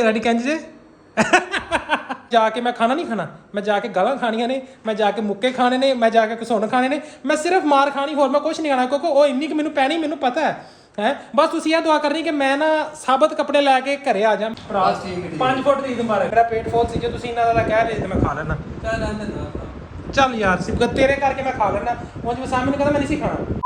Ready कंज जे जाके मैं खाना नहीं खाना, मैं जाके गालां खानियां ने, मैं जाके मुक्के खाने ने, मैं जाके घसुन खाने ने, मैं सिर्फ मार खानी, होर मैं कुछ नहीं खाना क्योंकि वो इन्नी कि मैनू पैनी मैनू पता है बस तुसीं यह दुआ करनी कि मैं ना साबत कपड़े लैके घरे आ जा। 5 फुट दी मारे मेरा पेट फुल सी, जो तुसीं इन्ना ज़्यादा कह रहे थे मैं खा लेना। चल यार सिबत तेरे करके मैं खा लेना, उंज मैं सामने कहता मैं नहीं सी खाना।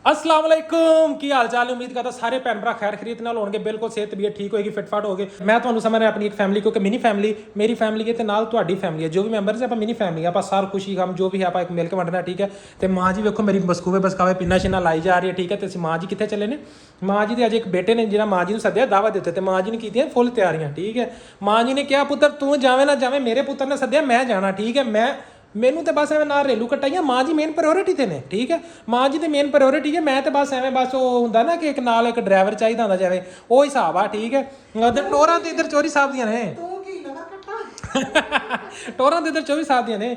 अस्सलाम वालेकुम, की हाल चाल है? उम्मीद करता सारे भैन भरा खैर खरीद नाल होणगे, बिल्कुल सेहत तबीयत ठीक होएगी, फिटफाट होगे। मैं तुहानू समझ रहा अपनी एक फैमिली, क्योंकि मिनी फैमिली मेरी फैमिली है तो नाल तुहाडी फैमिली है, जो भी मैंबर्स है आप मिनी फैमिली है, आप सार खुशी गम जो भी है आप एक मिल के वंडना, ठीक है। तो माँ जी वेखो मेरी बसकूवे बसकावे पिन्ना शिन्ना लाई जा रही है, ठीक है। तो माँ जी कितने चले ने? माँ जी के अज एक बेटे ने जिन्हें माँ जी को सद्या दावा दिते, तो माँ जी ने की फुल तैयारियां, ठीक है। माँ जी ने कहा पुत्र तू जावे ना जावे, मेरे पुत्र ने सद्या मैं जाना, ठीक है। मैनू तो बस एवं ना रेलू कटाइया, माँ जी मेन प्रायोरिटी ते ने, ठीक है। माँ जी तो मेन प्रायोरिटी है, मैं तो बस एवं बस वो होंगे ना कि एक नाल एक ड्राइवर चाहिए होंगे जाए, वो हिसाब आ, ठीक है। टोरां तो इधर 24 साहब दियां ने टोरां तो इधर 24 साहब दियां ने।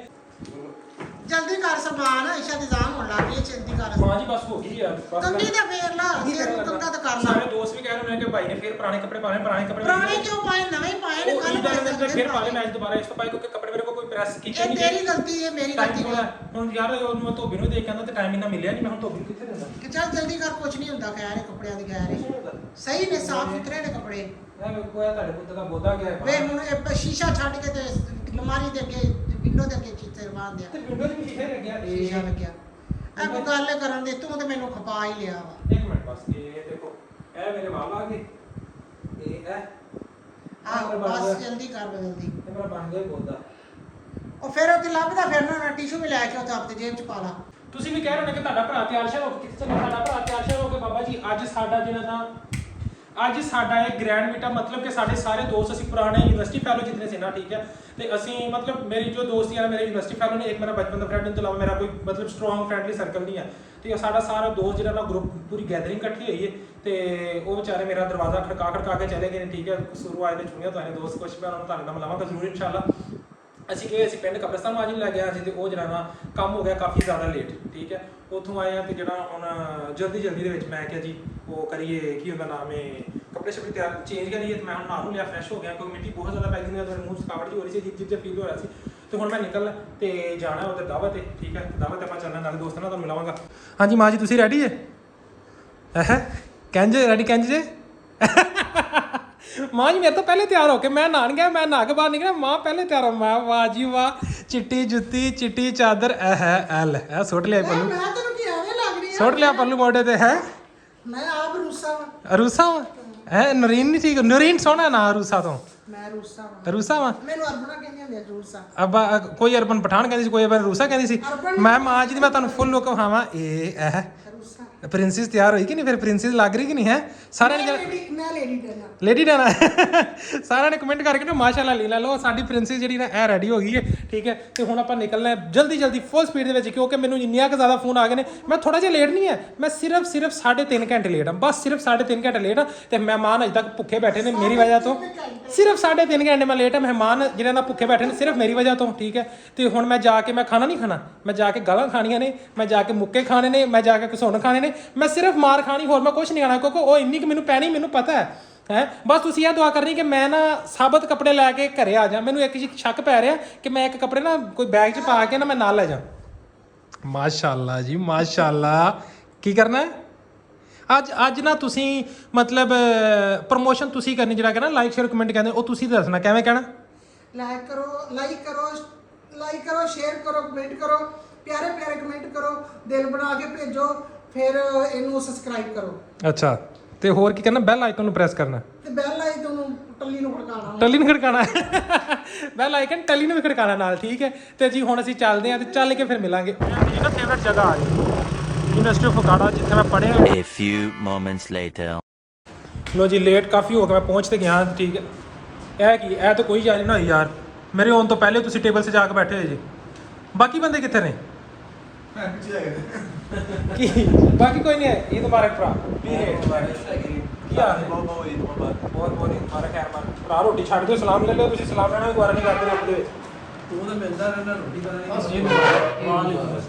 जल्दी कर समान ईशा दी जान होने लगी है, जल्दी कर। मां जी बस हो गई यार, बस कंगी दा फेर ला, सिर नु कंगा तो कर ला। सारे दोस्त भी कह रहे हैं कि भाई ने फिर पुराने कपड़े पाने, पुराने क्यों पाए, नवे पाए ने, कल मैं फिर पा लेना दोबारा इस तो पाए, क्योंकि कपड़े मेरे को कोई प्रेस की नहीं। तेरी गलती है, मेरी गलती है। हुन यार मैं धोबी नु देख के आंदा ते टाइम इना मिलिया नहीं, मैं हुन धोबी किथे देना कि चल जल्दी कर, कुछ नहीं हुंदा खैर कपड़ियां दी खैर सही ने, साफ सुथरे ने कपड़े। मैं कोया ਤੁਹਾਡੇ ਪੁੱਤ ਦਾ ਬੋਧਾ ਗਿਆ ਹੈ ਵੇ ਹੁਣ ਇਹ ਸ਼ੀਸ਼ਾ ਛੱਡ ਕੇ ਤੇ ਅਲਮਾਰੀ ਦੇ ਅੱਗੇ ਵਿੰਡੋ ਦੇ ਅੱਗੇ ਚੀਤੇ ਰਵਾਂ ਦਿਆ ਤੇ ਵਿੰਡੋ ਦੇ ਸ਼ੀਸ਼ੇ ਲੱਗਿਆ, ਸ਼ੀਸ਼ਾ ਲੱਗਿਆ। ਇਹ ਕੋਈ ਗੱਲ ਕਰਨ ਦੇ, ਤੂੰ ਤੇ ਮੈਨੂੰ ਖਪਾ ਹੀ ਲਿਆ ਵਾ। ਇੱਕ ਮਿੰਟ ਬਸ, ਇਹ ਦੇਖੋ ਇਹ ਮੇਰੇ ਵਾਲ ਆ ਗਏ, ਇਹ ਆਹ ਬਸ ਜਲਦੀ ਕਰ ਜਲਦੀ। ਇਹ ਮੇਰਾ ਬਣ ਗਿਆ ਬੋਧਾ। ਉਹ ਫਿਰ ਉਹ ਤੇ ਲੱਭਦਾ ਫਿਰਨਾ ਨਾ, ਟਿਸ਼ੂ ਵੀ ਲੈ ਕੇ ਉਹ ਆਪਣੀ ਜੇਬ ਚ ਪਾ ਲਾ। ਤੁਸੀਂ ਵੀ ਕਹਿ ਰਹੇ ਹੋ ਕਿ ਤੁਹਾਡਾ ਭਰਾ ਤਿਆਰ ਸ਼ਿਆਰ ਹੋ ਕੇ ਕਿੱਥੇ ਚੱਲਿਆ? ਸਾਡਾ ਭਰਾ ਤਿਆਰ ਸ਼ਿਆਰ ਹੋ ਕੇ ਬਾਬਾ ਜੀ ਅੱਜ ਸਾਡਾ ਜਿਹੜਾ ਨਾ ਅੱਜ ਸਾਡਾ ਇਹ ਗ੍ਰੈਂਡ ਵੀਟਾ, मतलब कि ਸਾਡੇ ਸਾਰੇ ਦੋਸਤ ਅਸੀਂ ਪੁਰਾਣੇ ਯੂਨੀਵਰਸਿਟੀ ਫੈਲੋ ਜਿਤਨੇ ਸੀ ਨਾ, ਠੀਕ ਹੈ। ਤੇ ਅਸੀਂ मतलब ਮੇਰੀ ਜੋ ਦੋਸਤ ਯਾਰ ਮੇਰੇ ਯੂਨੀਵਰਸਿਟੀ ਫੈਲੋ ਨੇ, ਇੱਕ ਮੇਰਾ ਬਚਪਨ ਦਾ ਫਰੈਂਡ, ਇਸ ਤੋਂ ਇਲਾਵਾ ਮੇਰਾ ਕੋਈ मतलब ਸਟਰੋਂਗ ਫਰੈਂਡਲੀ ਸਰਕਲ ਨਹੀਂ ਹੈ। ਤੇ ਸਾਡਾ ਸਾਰਾ ਦੋਸਤ ਜਿਹੜਾ ਨਾ ਗਰੁੱਪ ਪੂਰੀ ਗੈਦਰਿੰਗ ਇਕੱਠੀ ਹੋਈ ਹੈ, ਤੇ ਉਹ ਵਿਚਾਰੇ ਮੇਰਾ ਦਰਵਾਜ਼ਾ ਖੜਕਾ ਕੇ ਚਲੇ ਗਏ ਨੇ, ਠੀਕ ਹੈ। ਸ਼ੁਰੂ ਆਏ ਨੇ ਛੁਣੀਆਂ ਤੁਹਾਡੇ ਦੋਸਤ ਕੁਝ, ਮੈਂ ਉਹਨਾਂ ਨੂੰ ਤੁਹਾਡੇ ਨਾਲ ਮਿਲਾਵਾਂਗਾ ਜ਼ਰੂਰ ਇਨਸ਼ਾਅੱਲਾ। ਅਸੀਂ ਪਿੰਡ ਕਬਰਸਤਾਨ ਮਾਜੀ ਲੈ ਗਿਆ ਸੀ, ਤੇ ਉਹ ਜਿਹੜਾ ਨਾ ਕੰਮ ਹੋ ਗਿਆ ਕਾਫੀ ਜ਼ਿਆਦਾ ਲੇਟ, ਠੀਕ ਹੈ। ਉੱਥੋਂ ਆਏ ਆ ਤੇ ਜਿਹੜਾ ਹੁਣ ਜਲਦੀ ਦੇ ਵਿੱਚ ਮੈਂ ਕਿਹਾ ਜੀ ਉਹ ਕਰੀਏ, ਕੀ ਉਹਦਾ ਨਾਮ ਹੈ, ਕੱਪੜੇ ਸ਼ਪੜੇ ਤਿਆਰ ਚੇਂਜ ਕਰੀਏ। ਤੇ ਮੈਂ ਹੁਣ ਨਹਾ ਨੂੰ ਲਿਆ, ਫਰੈਸ਼ ਹੋ ਗਿਆ, ਕਿਉਂਕਿ ਮਿੱਟੀ ਬਹੁਤ ਜ਼ਿਆਦਾ ਪੈ ਗਈ ਸੀ, ਮੇਰੇ ਮੂੰਹ 'ਚ ਥਕਾਵਟ ਜਿਹੀ ਹੋ ਰਹੀ ਸੀ, ਅਜੀਬ ਜਿਹਾ ਫੀਲ ਹੋ ਰਿਹਾ ਸੀ। ਤੇ ਹੁਣ ਮੈਂ ਨਿਕਲ ਤੇ ਜਾਣਾ ਉਧਰ ਦਾਵਤ ਤੇ, ਠੀਕ ਹੈ। ਦਾਵਤ ਆਪਾਂ ਚੱਲਣਾ, ਨਾਲੇ ਦੋਸਤਾਂ ਨਾਲ ਤੁਹਾਨੂੰ ਮਿਲਾਵਾਂਗਾ। ਹਾਂਜੀ ਮਾਂ ਜੀ ਤੁਸੀਂ ਰੈਡੀ ਜੇ? ਕੰਜ ਰੈਡੀ ਕੰਜ ਜੇ? ਮਾਂ ਜੀ ਮੇਰੇ ਤੋਂ ਪਹਿਲੇ ਤਿਆਰ ਹੋ ਕੇ ਮੈਂ ਨਹਾਣ ਗਿਆ, ਮੈਂ ਨਹਾ ਕੇ ਬਾਹਰ ਨਿਕਲਿਆ, ਮਾਂ ਪਹਿਲੇ ਤਿਆਰ ਹੋ। ਮੈਂ ਵਾਹ ਜੀ ਵਾਹ, ਚਿੱਟੀ ਜੁੱਤੀ ਚਿੱਟੀ ਚਾਦਰ, ਇਹ ਹੈ ਐਲ, ਇਹ ਸੁੱਟ ਲਿਆ ਪੱਲੂ, ਮੈਂ ਤੈਨੂੰ ਕੀ ਐਵੇਂ ਲੱਗ ਰਹੀ ਆ? ਸੁੱਟ ਲਿਆ ਪੱਲੂ ਮੋਢੇ ਤੇ ਹੈ। ਮੈਂ ਆਪ ਰੂਸਾ ਵਾਂ। ਰੂਸਾ ਹੈ ਨਰੀਨ ਨਹੀਂ ਠੀਕ, ਨਰੀਨ ਸੋਹਣਾ ਨਾ ਰੂਸਾ ਤੋਂ। ਮੈਂ ਰੂਸਾ ਵਾਂ। ਰੂਸਾ ਵਾ ਮੈਨੂੰ ਅਰਬਨਾ ਕਹਿੰਦੇ ਹੁੰਦੇ ਆ ਰੂਸਾ। ਅੱਬਾ ਕੋਈ ਅਰਬਨ ਪਠਾਨ ਕਹਿੰਦੀ ਸੀ, ਕੋਈ ਅਰਬਨ ਰੂਸਾ ਕਹਿੰਦੀ ਸੀ। ਮੈਂ ਮਾਂ ਜੀ ਦੀ ਮੈਂ ਤੁਹਾਨੂੰ ਫੁੱਲ ਲੁੱਕ ਵਿਖਾਵਾਂ, ਇਹ ਪ੍ਰਿੰਸੈਸ ਤਿਆਰ ਹੋਈ ਕਿ ਨਹੀਂ? ਫਿਰ ਪ੍ਰਿੰਸੈਸ ਲੱਗ ਰਹੀ ਕਿ ਨਹੀਂ ਹੈ? ਸਾਰਿਆਂ ਨੇ ਮੈਂ ਲੇਡੀ ਡਾਨਾ ਸਾਰਿਆਂ ਨੇ ਕਮੈਂਟ ਕਰਕੇ ਨਾ ਮਾਸ਼ਾਅੱਲਾ ਲੈ ਲਓ, ਸਾਡੀ ਪ੍ਰਿੰਸੈਸ ਜਿਹੜੀ ਨਾ ਇਹ ਰੈਡੀ ਹੋ ਗਈ ਹੈ, ਠੀਕ ਹੈ। ਤੇ ਹੁਣ ਆਪਾਂ ਨਿਕਲਣਾ ਜਲਦੀ ਫੁੱਲ ਸਪੀਡ ਦੇ ਵਿੱਚ, ਕਿਉਂਕਿ ਮੈਨੂੰ ਇੰਨੀਆਂ ਕੁ ਜ਼ਿਆਦਾ ਫੋਨ ਆ ਗਏ ਨੇ। ਮੈਂ ਥੋੜਾ ਜਿਹਾ ਲੇਟ ਨਹੀਂ ਹੈ, ਮੈਂ ਸਿਰਫ 3.5 ਘੰਟੇ ਲੇਟ ਹਾਂ, ਬਸ ਸਿਰਫ 3.5 ਘੰਟੇ ਲੇਟ ਹਾਂ। ਤੇ ਮਹਿਮਾਨ ਅਜੇ ਤੱਕ ਭੁੱਖੇ ਬੈਠੇ ਨੇ ਮੇਰੀ ਵਜ੍ਹਾ ਤੋਂ, ਸਿਰਫ 3.5 ਘੰਟੇ ਮੈਂ ਲੇਟ ਹਾਂ। ਮਹਿਮਾਨ ਜਿਹੜੇ ਨਾਲ ਭੁੱਖੇ ਬੈਠੇ ਨੇ ਸਿਰਫ ਮੇਰੀ ਵਜ੍ਹਾ ਤੋਂ, ਠੀਕ ਹੈ। ਤੇ ਹੁਣ ਮੈਂ ਜਾ ਕੇ ਮੈਂ ਖਾਣਾ ਨਹੀਂ ਖਾਣਾ, ਮੈਂ ਜਾ ਕੇ ਗਾਲਾਂ ਖਾਣੀਆਂ ਨੇ, ਮੈਂ ਜਾ ਕੇ ਮੁੱਕੇ ਖਾਣੇ ਨੇ, ਮੈਂ ਜਾ ਕੇ ਘਸੁਣ ਖਾਣੇ ਨੇ, ਮੈਂ ਸਿਰਫ ਮਾਰ ਖਾਣੀ, ਹੋਰ ਮੈਂ ਕੁਝ ਨਹੀਂ ਖਾਣਾ, ਕਿਉਂਕਿ ਉਹ ਇੰਨੀ ਕਿ ਮੈਨੂੰ ਪੈਣੀ ਮੈਨੂੰ ਪਤਾ ਹੈ ਬਸ ਤੁਸੀਂ ਇਹ ਦੁਆ ਕਰਨੀ ਕਿ ਮੈਂ ਨਾ ਸਾਬਤ ਕੱਪੜੇ ਲੈ ਕੇ ਘਰੇ ਆ ਜਾ। ਮੈਨੂੰ ਇੱਕ ਜੀ ਸ਼ੱਕ ਪੈ ਰਿਹਾ ਕਿ ਮੈਂ ਇੱਕ ਕੱਪੜੇ ਨਾ ਕੋਈ ਬੈਗ 'ਚ ਪਾ ਕੇ ਨਾ ਮੈਂ ਨਾਲ ਲੈ ਜਾ। ਮਾਸ਼ਾਅੱਲਾ ਜੀ ਮਾਸ਼ਾਅੱਲਾ। ਕੀ ਕਰਨਾ ਅੱਜ ਨਾ ਤੁਸੀਂ मतलब ਪ੍ਰਮੋਸ਼ਨ ਤੁਸੀਂ ਕਰਨੀ, ਜਿਹੜਾ ਕਿ ਨਾ ਲਾਈਕ ਸ਼ੇਅਰ ਕਮੈਂਟ ਕਹਿੰਦੇ ਉਹ ਤੁਸੀਂ ਦੱਸਣਾ ਕਿਵੇਂ ਕਹਿਣਾ। ਲਾਈਕ ਕਰੋ ਸ਼ੇਅਰ ਕਰੋ ਕਮੈਂਟ ਕਰੋ, ਪਿਆਰੇ ਕਮੈਂਟ ਕਰੋ, ਦਿਲ ਬਣਾ ਕੇ ਭੇਜੋ, ਫਿਰ ਇਹਨੂੰ ਸਬਸਕ੍ਰਾਈਬ ਕਰੋ। ਅੱਛਾ ਤੇ ਹੋਰ ਕੀ ਕਰਨਾ? ਬੈਲ ਆਈਕਨ ਨੂੰ ਪ੍ਰੈਸ ਕਰਨਾ, ਤੇ ਬੈਲ ਆਈਕਨ ਨੂੰ ਟੱਲੀ ਨੂੰ ਖੜਕਾਣਾ ਬੈਲ ਆਈਕਨ ਟੱਲੀ ਨੂੰ ਵੀ ਖੜਕਾਣਾ ਨਾਲ, ਠੀਕ ਹੈ। ਤੇ ਜੀ ਹੁਣ ਅਸੀਂ ਚੱਲਦੇ ਹਾਂ, ਤੇ ਚੱਲ ਕੇ ਫਿਰ ਮਿਲਾਂਗੇ। ਮੇਰੀ ਨਾ ਫੇਵਰਟ ਜਗ੍ਹਾ ਆ ਗਈ ਯੂਨੀਵਰਸਿਟੀ ਆਫ ਫਗਵਾੜਾ, ਜਿੱਥੇ ਮੈਂ ਪੜ੍ਹਿਆ। A few moments later. ਲੋ ਜੀ ਲੇਟ ਕਾਫੀ ਹੋ ਗਿਆ, ਮੈਂ ਪਹੁੰਚ ਤੇ ਗਿਆ, ਠੀਕ ਹੈ। ਇਹ ਤਾਂ ਕੋਈ ਜਾਣੀ ਨਾ ਹੋਈ ਯਾਰ, ਮੇਰੇ ਆਉਣ ਤੋਂ ਪਹਿਲੇ ਤੁਸੀਂ ਟੇਬਲ 'ਤੇ ਜਾ ਕੇ ਬੈਠੇ ਹੋਏ ਜੀ। ਬਾਕੀ ਬੰਦੇ ਕਿੱਥੇ ਨੇ? ਕੀ ਬਾਕੀ ਕੋਈ ਨਹੀਂ ਹੈ? ਇਹ ਮੁਬਾਰਕ ਭਰਾ ਕੀ ਹਾਲ ਹੈ? ਬਹੁਤ ਮੁਬਾਰਕ ਹੈ ਭਰਾ। ਰੋਟੀ ਛੱਡ ਦਿਓ, ਸਲਾਮ ਲੈ ਲਓ। ਤੁਸੀਂ ਸਲਾਮ ਲੈਣਾ ਵੀ ਗੁਆਰਾ ਨਹੀਂ ਕਰਦੇ ਰੱਬ ਦੇ ਵਿੱਚ। ਤੂੰ ਤਾਂ ਮਿਲਦਾ ਰਹਿਣਾ ਰੋਟੀ ਦਾ ਨਹੀਂ।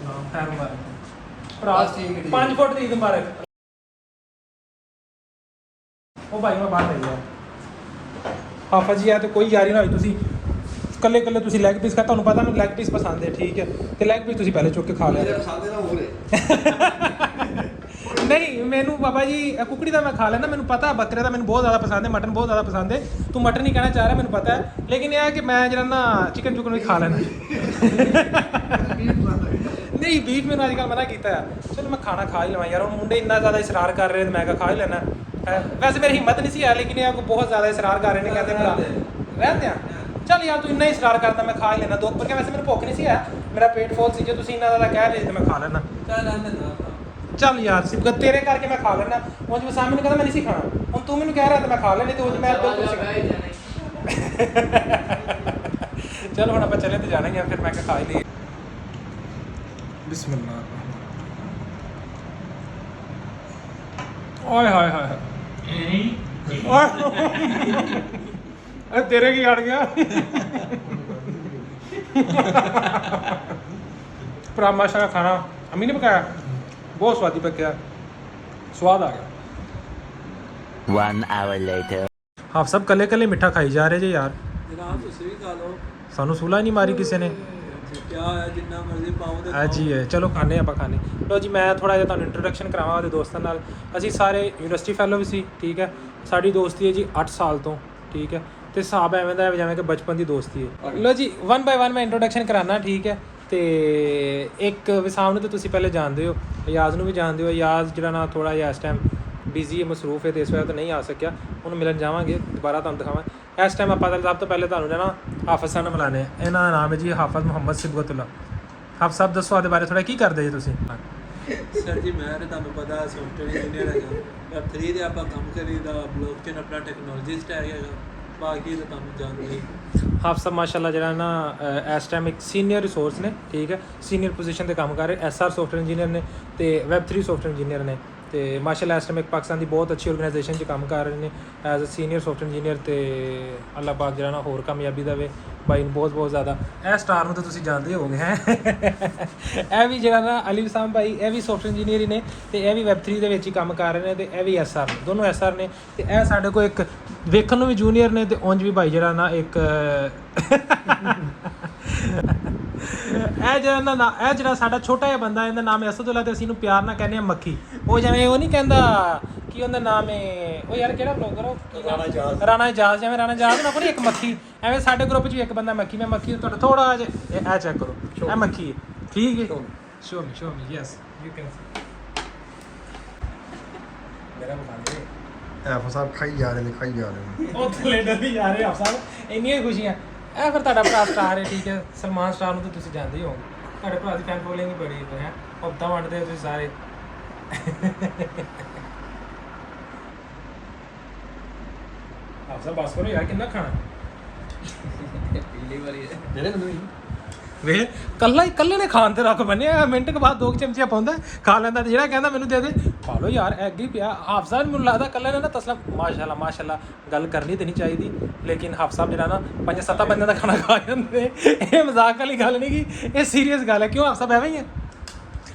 ਭਰਾ 5 ਫੁੱਟ ਦੀ ਮੁਬਾਰਕ। ਉਹ ਭਾਈ ਮੈਂ ਬਾਹਰ ਨਹੀਂ ਗਿਆ ਹਾਫਾ ਜੀ ਆ ਤੇ ਕੋਈ ਯਾਰੀ ਨਾ ਹੋਈ ਤੁਸੀਂ ਕੱਲੇ ਕੱਲੇ ਤੁਸੀਂ ਲੈਗ ਪੀਸ ਖਾ ਤੁਹਾਨੂੰ ਪਤਾ ਮੈਨੂੰ ਲੈਗ ਪੀਸ ਪਸੰਦ ਹੈ ਠੀਕ ਹੈ ਤੇ ਲੈਗ ਪੀਸ ਤੁਸੀਂ ਪਹਿਲੇ ਚੁੱਕ ਕੇ ਖਾ ਲਿਆ ਸਾਦੇ ਨਾ ਹੋ ਰਹੇ ਨਹੀਂ ਮੈਨੂੰ ਬਾਬਾ ਜੀ ਕੁਕੜੀ ਦਾ ਮੈਂ ਖਾ ਲੈਣਾ ਮੈਨੂੰ ਪਤਾ ਬੱਕਰੇ ਦਾ ਮੈਨੂੰ ਬਹੁਤ ਜ਼ਿਆਦਾ ਪਸੰਦ ਹੈ ਮਟਨ ਬਹੁਤ ਜ਼ਿਆਦਾ ਪਸੰਦ ਹੈ ਤੂੰ ਮਟਨ ਨਹੀਂ ਕਹਿਣਾ ਚਾਹ ਰਿਹਾ ਮੈਨੂੰ ਪਤਾ ਹੈ ਲੇਕਿਨ ਇਹ ਹੈ ਕਿ ਮੈਂ ਜਿਹੜਾ ਨਾ ਚਿਕਨ ਚੁਕਨ ਵੀ ਖਾ ਲੈਣਾ ਨਹੀਂ ਬੀਫ ਮੈਨੂੰ ਅੱਜ ਕੱਲ੍ਹ ਮਨਾ ਕੀਤਾ ਹੈ ਚਲੋ ਮੈਂ ਖਾਣਾ ਖਾ ਹੀ ਲਵਾਂ ਯਾਰ ਉਹ ਮੁੰਡੇ ਇੰਨਾ ਜ਼ਿਆਦਾ ਇਸਰਾਰ ਕਰ ਰਹੇ ਨੇ ਮੈਂ ਕਿਹਾ ਖਾ ਹੀ ਲੈਣਾ ਵੈਸੇ ਮੇਰੀ ਹਿੰਮਤ ਨਹੀਂ ਸੀ ਹੈ ਲੇਕਿਨ ਇਹ ਕੋ ਬਹੁਤ ਜ਼ਿਆਦਾ ਇਸਰਾਰ ਕਰ ਰਹੇ ਨੇ ਕਹਿੰਦੇ ਭਰਾ ਰਹਿੰਦੇ ਆ ਚੱਲ ਯਾਰ ਤੂੰ ਇੰਨਾ ਇਸਰਾਰ ਕਰਦਾ ਮੈਂ ਖਾ ਹੀ ਲੈਣਾ ਦੋ ਪਰ ਵੈਸੇ ਮੈਨੂੰ ਭੁੱਖ ਨਹੀਂ ਸੀ ਹੈ ਮੇਰਾ ਪੇਟ ਫੁੱਲ ਸੀ ਜੇ ਤੁਸੀਂ ਇੰਨਾ ਜ਼ਿਆਦਾ ਕਹਿ ਰਹੇ ਤੇ ਮੈਂ ਖਾ ਲੈਣਾ ਚੱਲ ਯਾਰ ਸਿਬਗਤ ਤੇਰੇ ਕਰਕੇ ਮੈਂ ਖਾ ਲੈਣਾ ਉਂਝ ਮੈਂ ਸਾਹਮਣੇ ਕਹਿੰਦਾ ਮੈਂ ਨਹੀਂ ਸੀ ਖਾਣਾ ਹੁਣ ਤੂੰ ਮੈਨੂੰ ਕਹਿ ਰਿਹਾ ਤਾਂ ਮੈਂ ਖਾ ਲੈਣੀ ਤੇ ਉਂਝ ਮੈਂ ਬਿਲਕੁਲ ਚਲੋ ਹੁਣ ਆਪਾਂ ਚੱਲੇ ਤੇ ਜਾਣਾ ਹੀ ਆ ਫਿਰ ਮੈਂ ਕਿਹਾ ਖਾ ਹੀ ਲਈ ਬਿਸਮਿਲ੍ਲਾਹ ਓਏ ਹਾਏ ਹਾਏ ਓਏ ਇਹ ਤੇਰੇ ਕੀ ਅੜ ਗਿਆ ਭਰਾ ਮਾਸ਼ਾ ਖਾਣਾ ਅਮੀ ਨੇ ਪਕਾਇਆ ਬਹੁਤ ਸਵਾਦੀ ਪੱਕਿਆ ਸਵਾਦ ਆ ਗਿਆ 1 hour later. ਆਪ ਸਭ ਕੱਲੇ ਕੱਲੇ ਮਿੱਠਾ ਖਾਈ ਜਾ ਰਹੇ ਜੇ ਯਾਰ ਜਨਾਬ ਤੁਸੀਂ ਵੀ ਖਾ ਲਓ ਸਾਨੂੰ ਸੂਲਾ ਹੀ ਨਹੀਂ ਮਾਰੀ ਕਿਸੇ ਨੇ ਕਿਆ ਹੋਇਆ ਜਿੰਨਾ ਮਰਜ਼ੀ ਪਾਓ ਤੇ ਆ ਜੀ ਹੈ ਚਲੋ ਖਾਣੇ ਆਪਾਂ ਖਾਣੇ ਲੋ ਜੀ ਮੈਂ ਥੋੜਾ ਜਿਹਾ ਤੁਹਾਨੂੰ ਇੰਟਰੋਡਕਸ਼ਨ ਕਰਾਵਾਂ ਉਹਦੇ ਦੋਸਤਾਂ ਨਾਲ ਅਸੀਂ ਸਾਰੇ ਯੂਨੀਵਰਸਿਟੀ ਫੈਲੋ ਵੀ ਸੀ ਠੀਕ ਹੈ ਸਾਡੀ ਦੋਸਤੀ ਹੈ ਜੀ 8 ਸਾਲ ਤੋਂ ਠੀਕ ਹੈ ਤੇ ਹਿਸਾਬ ਐਵੇਂ ਦਾ ਹੈ ਜਿਵੇਂ ਕਿ ਬਚਪਨ ਦੀ ਦੋਸਤੀ ਹੈ ਲੋ ਜੀ 1 by 1 ਮੈਂ ਇੰਟਰੋਡਕਸ਼ਨ ਕਰਾਣਾ ਠੀਕ ਹੈ ਤੇ ਇੱਕ ਵਿਸਾਮ ਨੂੰ ਤਾਂ ਤੁਸੀਂ ਪਹਿਲੇ ਜਾਣਦੇ ਹੋ ਅਯਾਜ਼ ਨੂੰ ਵੀ ਜਾਣਦੇ ਹੋ ਅਯਾਜ਼ ਜਿਹੜਾ ਨਾ ਥੋੜਾ ਜਿਹਾ ਇਸ ਟਾਈਮ ਬਿਜ਼ੀ ਹੈ ਮਸਰੂਫ ਹੈ ਤੇ ਇਸ ਵਜ੍ਹਾ ਤੋਂ ਨਹੀਂ ਆ ਸਕਿਆ ਉਹਨੂੰ ਮਿਲਣ ਜਾਵਾਂਗੇ ਦੁਬਾਰਾ ਤੁਹਾਨੂੰ ਦਿਖਾਵਾਂ ਇਸ ਟਾਈਮ ਆਪਾਂ ਸਭ ਤੋਂ ਪਹਿਲੇ ਤੁਹਾਨੂੰ ਨਾ ਹਾਫਿਜ਼ ਸਾਹਿਬ ਨੂੰ ਮਿਲਾਣੇ ਇਹਨਾਂ ਦਾ ਨਾਮ ਹੈ ਜੀ ਹਾਫਿਜ਼ ਮੁਹੰਮਦ ਸਿਬਗਤੁੱਲਾ ਹਾਫਿਜ਼ ਸਾਹਿਬ ਦੱਸੋ ਆਦੇ ਬਾਰੇ ਥੋੜਾ ਕੀ ਕਰਦੇ ਜੀ ਤੁਸੀਂ ਸਰ ਜੀ ਮੈਂ ਤੇ ਤੁਹਾਨੂੰ ਪਤਾ ਸੌਫਟਵੇਅਰ ਇੰਜੀਨੀਅਰ ਹੈਗਾ ਵੈਬ3 ਦੇ ਆਪਾਂ ਕੰਮ ਕਰੀਦਾ ਬਲੌਕਚੇਨ ਆਪਣਾ ਟੈਕਨੋਲੋਜਿਸਟ ਹੈਗਾ ਬਾਕੀ ਤਾਂ ਤੁਹਾਨੂੰ ਜਾਣਦੇ ਹੀ ਹਾਫਿਜ਼ ਸਾਹਿਬ ਮਾਸ਼ਾਅੱਲਾ ਜਿਹੜਾ ਨਾ ਇਸ ਟਾਈਮ ਇੱਕ ਸੀਨੀਅਰ ਰਿਸੋਰਸ ਨੇ ਠੀਕ ਹੈ ਸੀਨੀਅਰ ਪੋਜੀਸ਼ਨ ਤੇ ਕੰਮ ਕਰ ਰਹੇ ਐਸਆਰ ਸੌਫਟਵੇਅਰ ਇੰਜੀਨੀਅਰ ਨੇ ਤੇ ਵੈਬ3 ਸੌਫਟਵੇਅਰ ਇੰਜੀਨੀਅਰ ਨੇ ਤੇ ਮਾਸ਼ਾਅੱਲਾ ਇਸ ਟਾਈਮ ਇੱਕ ਪਾਕਿਸਤਾਨ ਦੀ ਬਹੁਤ ਅੱਛੀ ਆਰਗੇਨਾਈਜੇਸ਼ਨ 'ਚ ਕੰਮ ਕਰ ਰਹੇ ਨੇ as a senior software engineer ਤੇ ਅੱਲਾਹ ਪਾਕ ਜਿਹੜਾ ਨਾ ਹੋਰ ਕਾਮਯਾਬੀ ਦੇਵੇ ਬਾਈ ਨੂੰ ਬਹੁਤ ਬਹੁਤ ਜ਼ਿਆਦਾ ਇਹ ਸਟਾਰ ਨੂੰ ਤਾਂ ਤੁਸੀਂ ਜਾਣਦੇ ਹੋਗੇ ਹੈ ਇਹ ਵੀ ਜਿਹੜਾ ਨਾ ਅਲੀ ਵਸਾਮ ਭਾਈ ਇਹ ਵੀ ਸੌਫਟਵੇਅਰ ਇੰਜੀਨੀਅਰ ਹੀ ਨੇ ਤੇ ਇਹ ਵੀ ਵੈਬ3 ਦੇ ਵਿੱਚ ਹੀ ਕੰਮ ਕਰ ਰਹੇ ਨੇ ਤੇ ਇਹ ਵੀ ਐਸਆਰ ਨੇ ਦੋਨੋਂ ਐਸਆਰ ਨੇ ਤੇ ਇਹ ਸਾਡੇ ਕੋਲ ਇੱਕ ਵੇਖਣ ਨੂੰ ਵੀ ਜੂਨੀਅਰ ਨੇ ਤੇ ਉਂਝ ਵੀ ਭਾਈ ਜਿਹੜਾ ਨਾ ਇੱਕ ਇਹ ਜਿਹੜਾ ਸਾਡਾ ਛੋਟਾ ਜਿਹਾ ਬੰਦਾ ਇਹਦਾ ਨਾਮ ਹੈ ਅਸਦੁੱਲਾ ਤੇ ਅਸੀਂ ਇਹਨੂੰ ਪਿਆਰ ਨਾਲ ਕਹਿੰਦੇ ਆ ਮੱਖੀ ਉਹ ਜਿਵੇਂ ਉਹ ਨਹੀਂ ਕਹਿੰਦਾ ਕੀ ਉਹਦਾ ਨਾਮ ਹੈ ਉਹ ਯਾਰ ਕਿਹੜਾ ਬਲੌਗਰ ਉਹ ਰਾਣਾ ਇਜਾਜ਼ ਜਿਵੇਂ ਰਾਣਾ ਇਜਾਜ਼ ਨਾ ਕੋਈ ਇੱਕ ਮੱਖੀ ਐਵੇਂ ਸਾਡੇ ਗਰੁੱਪ 'ਚ ਵੀ ਇੱਕ ਬੰਦਾ ਮੱਖੀ ਮੈਂ ਮੱਖੀ ਤੁਹਾਡਾ ਥੋੜਾ ਜਿਹਾ ਇਹ ਚੈੱਕ ਕਰੋ ਇਹ ਮੱਖੀ ਹੈ ਠੀਕ ਹੈ show me yes you can ਮੇਰਾ ਬਖਾਨੇ ਐਫ ਸਾਹਿਬ ਖਾਈ ਜਾ ਰਹੇ ਨੇ ਉਹ ਥੱਲੇ ਡੱਲੀ ਜਾ ਰਹੇ ਆਪ ਸਾਹਿਬ ਇੰਨੀਆਂ ਖੁਸ਼ੀਆਂ ਇਹ ਫਿਰ ਤੁਹਾਡਾ ਭਰਾ ਸਟਾਰ ਹੈ ਠੀਕ ਹੈ ਸਲਮਾਨ ਸਟਾਰ ਨੂੰ ਤਾਂ ਤੁਸੀਂ ਜਾਣਦੇ ਹੀ ਹੋਵੋਗੇ ਤੁਹਾਡੇ ਭਰਾ ਦੀ ਫੈਨ ਫੋਲੋਇੰਗ ਹੀ ਬੜੀ ਹੈ ਹਫਤਾ ਵੰਡਦੇ ਹੋ ਤੁਸੀਂ ਸਾਰੇ ਆਪ ਸਭ ਬਸ ਕਰੋ ਯਾਰ ਕਿੰਨਾ ਖਾਣਾ ਪਹਿਲੀ ਵਾਰੀ ਜਿਹੜੇ ਮੈਨੂੰ ਵੇ ਕੱਲੇ ਨੇ ਖਾਣ ਤੇ ਰੱਖ ਬੰਨਿਆ ਮਿੰਟ ਕੇ ਬਾਅਦ 2 ਚਮਚੀਆਂ ਪਾਉਂਦਾ ਖਾ ਲੈਂਦਾ ਤੇ ਜਿਹੜਾ ਕਹਿੰਦਾ ਮੈਨੂੰ ਦੇ ਦੇ ਖਾ ਲਓ ਯਾਰ ਐਗ ਹੀ ਪਿਆ ਹਾਫਿਜ਼ ਸਾਹਿਬ ਮੈਨੂੰ ਲੱਗਦਾ ਕੱਲੇ ਨੇ ਨਾ ਤਸਲਾ ਮਾਸ਼ਾਅੱਲਾ ਗੱਲ ਕਰਨੀ ਤੇ ਨਹੀਂ ਚਾਹੀਦੀ ਲੇਕਿਨ ਹਾਫਿਜ਼ ਸਾਹਿਬ ਜਿਹੜਾ ਨਾ 5-7 ਬੰਦਿਆਂ ਦਾ ਖਾਣਾ ਖਾ ਜਾਂਦੇ ਇਹ ਮਜ਼ਾਕ ਵਾਲੀ ਗੱਲ ਨਹੀਂ ਗੀ ਇਹ ਸੀਰੀਅਸ ਗੱਲ ਹੈ ਕਿਉਂ ਹਾਫਿਜ਼ ਸਾਹਿਬ ਐਵੇਂ ਹੀ ਹੈ